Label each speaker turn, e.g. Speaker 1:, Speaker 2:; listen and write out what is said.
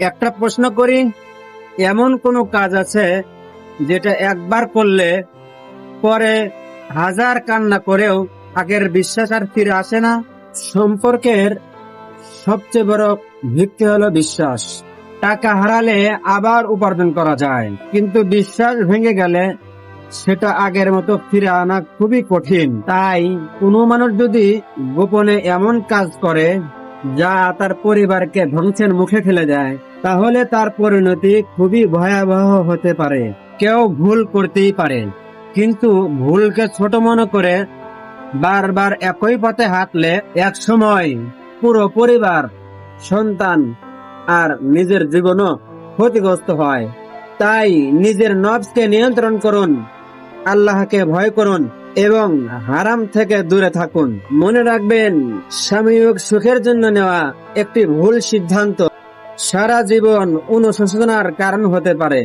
Speaker 1: একটা প্রশ্ন করি, এমন কোনো কাজ আছে যেটা একবার করলে পরে হাজার কান্না করেও আগের বিশ্বাস আর ফিরে আসে না? সম্পর্কের সবচেয়ে বড় ভিত্তি হলো বিশ্বাস। টাকা হারালে আবার উপার্জন করা যায়, কিন্তু বিশ্বাস ভেঙে গেলে সেটা আগের মতো ফিরে আনা খুবই কঠিন। তাই কোনো মানুষ যদি গোপনে এমন কাজ করে যা তার পরিবারকে ধ্বংসের মুখে ঠেলে দেয়, তাহলে তার পরিণতি খুবই ভয়াবহ হতে পারে। কেউ ভুল করতেই পারে, কিন্তু ভুলকে ছোট মনে করে বারবার একই পথে হাঁটলে এক সময় পুরো পরিবার, সন্তান আর নিজের জীবনও ক্ষতিগ্রস্ত হয়। তাই নিজের নফসকে নিয়ন্ত্রণ করুন, আল্লাহকে ভয় করুন এবং হারাম থেকে দূরে থাকুন। মনে রাখবেন, সাময়িক সুখের জন্য নেওয়া একটি ভুল সিদ্ধান্ত সারা জীবন অনুশোচনার কারণ হতে পারে।